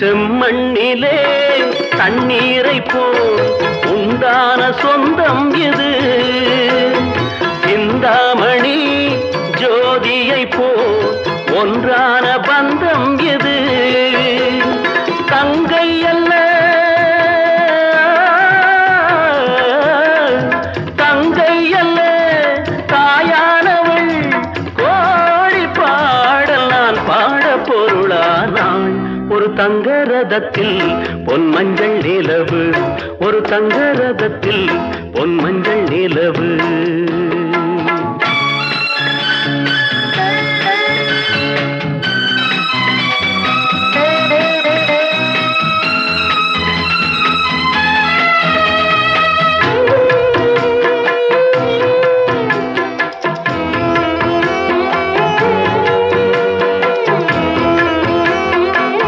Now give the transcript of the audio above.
செம்மண்ணிலே தண்ணீரை போல் உண்டான சொந்தம் இது. சிந்தாமணி ஜோதியை போல் ஒன்றான பந்தம் இது. தங்கை அல்ல தங்கை அல்ல தாயானவள், கோடி பாடல் நான் பாட பொருளானாள். ஒரு தங்க ரதத்தில் பொன் மஞ்சள் நிலவு, ஒரு தங்க ரதத்தில் பொன் மஞ்சள் நிலவு.